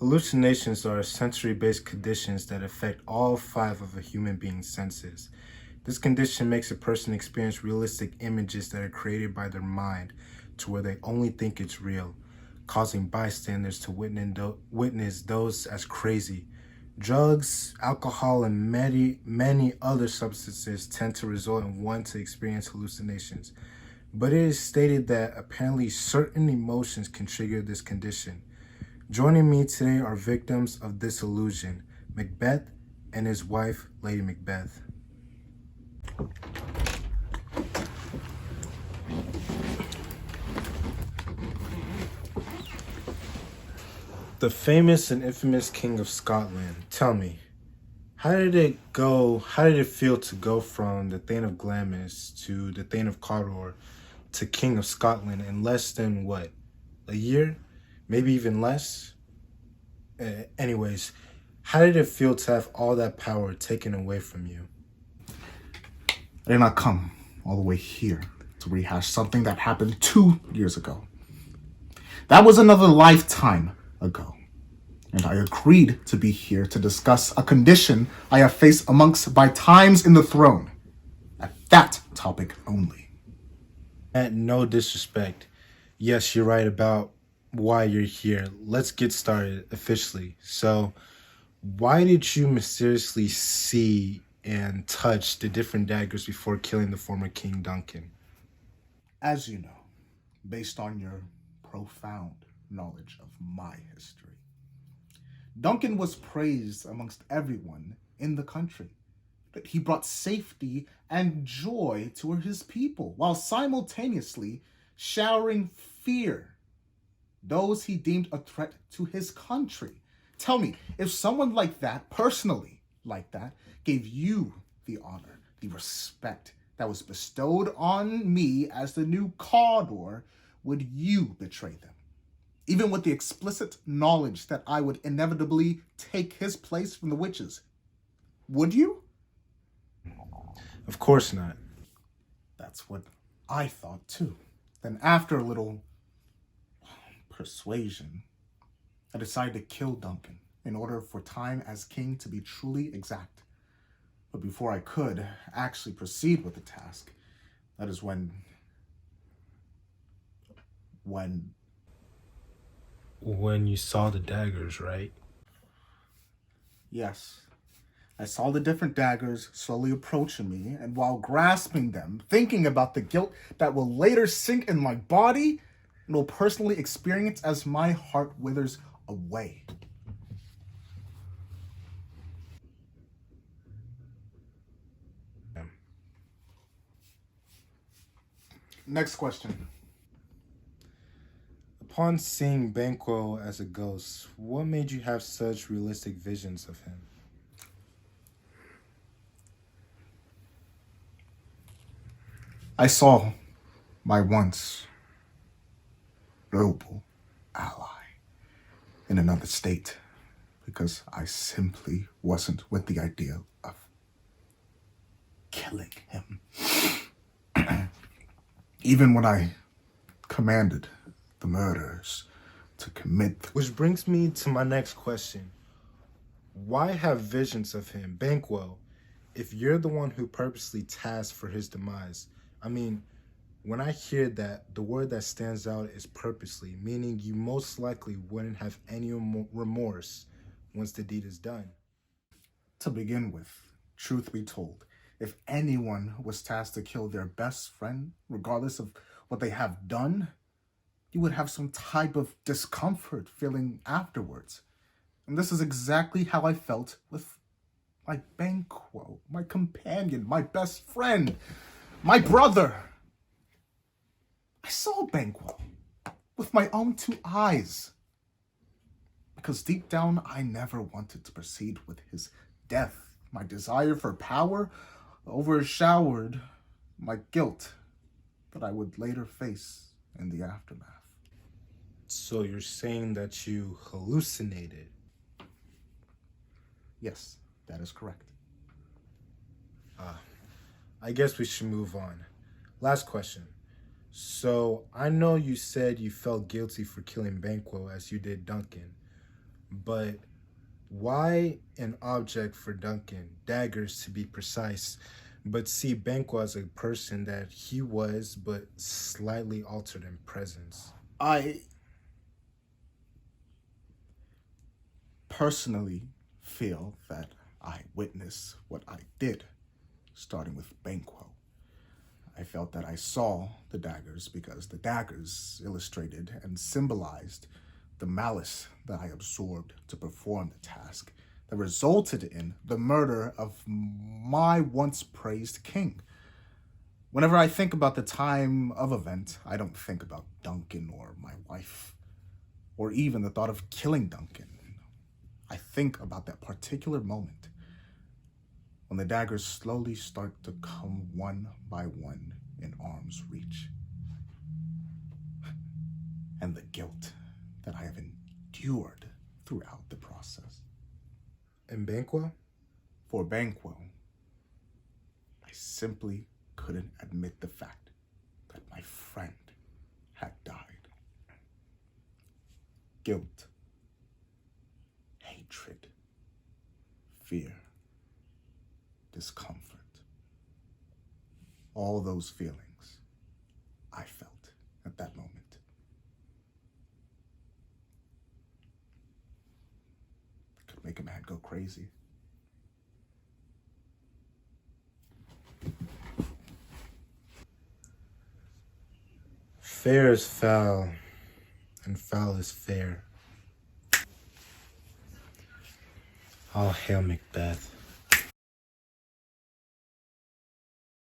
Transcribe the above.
Hallucinations are sensory-based conditions that affect all five of a human being's senses. This condition makes a person experience realistic images that are created by their mind to where they only think it's real, causing bystanders to witness those as crazy. Drugs, alcohol, and many other substances tend to result in one to experience hallucinations. But it is stated that apparently certain emotions can trigger this condition. Joining me today are victims of this illusion, Macbeth and his wife, Lady Macbeth. The famous and infamous King of Scotland, tell me, how did it feel to go from the Thane of Glamis to the Thane of Cawdor to King of Scotland in less than what, a year? Maybe even less? Anyways, how did it feel to have all that power taken away from you? I did not come all the way here to rehash something that happened 2 years ago. That was another lifetime ago. And I agreed to be here to discuss a condition I have faced amongst my times in the throne. At that topic only. No disrespect. Yes, you're right about why you're here. Let's get started officially. So, why did you mysteriously see and touch the different daggers before killing the former King Duncan? As you know, based on your profound knowledge of my history, Duncan was praised amongst everyone in the country that he brought safety and joy to his people while simultaneously showering fear those he deemed a threat to his country. Tell me, if someone like that, personally like that, gave you the honor, the respect that was bestowed on me as the new Cawdor, would you betray them? Even with the explicit knowledge that I would inevitably take his place from the witches. Would you? Of course not. That's what I thought too. Then after a little persuasion, I decided to kill Duncan in order for time as king to be truly exact. But before I could actually proceed with the task, that is when When you saw the daggers, right? yes, I saw the different daggers slowly approaching me, and while grasping them, thinking about the guilt that will later sink in my body and will personally experience as my heart withers away. Next question. Upon seeing Banquo as a ghost, what made you have such realistic visions of him? I saw my once noble ally in another state because I simply wasn't with the idea of killing him. Even when I commanded the murderers to commit. Which brings me to my next question. Why have visions of him, Banquo, if you're the one who purposely tasked for his demise? I mean, when I hear that, the word that stands out is purposely, meaning you most likely wouldn't have any remorse once the deed is done. To begin with, truth be told, if anyone was tasked to kill their best friend, regardless of what they have done, you would have some type of discomfort feeling afterwards. And this is exactly how I felt with my Banquo, my companion, my best friend, my brother. I saw Banquo with my own two eyes. Because deep down, I never wanted to proceed with his death. My desire for power overshadowed my guilt that I would later face in the aftermath. So you're saying that you hallucinated? Yes, that is correct. I guess we should move on. Last question. So I know you said you felt guilty for killing Banquo as you did Duncan, But why an object for Duncan, daggers to be precise, but see Banquo as a person that he was, but slightly altered in presence? I personally feel that I witnessed what I did, starting with Banquo. I felt that I saw the daggers because the daggers illustrated and symbolized the malice that I absorbed to perform the task that resulted in the murder of my once praised king. Whenever I think about the time of event, I don't think about Duncan or my wife, or even the thought of killing Duncan. I think about that particular moment when the daggers slowly start to come one by one in arm's reach. And the guilt that I have endured throughout the process. And Banquo? For Banquo, I simply couldn't admit the fact that my friend had died. Guilt, hatred, fear, discomfort. All those feelings I felt at that moment. Could make a man go crazy. Fair is foul, and foul is fair. All hail Macbeth.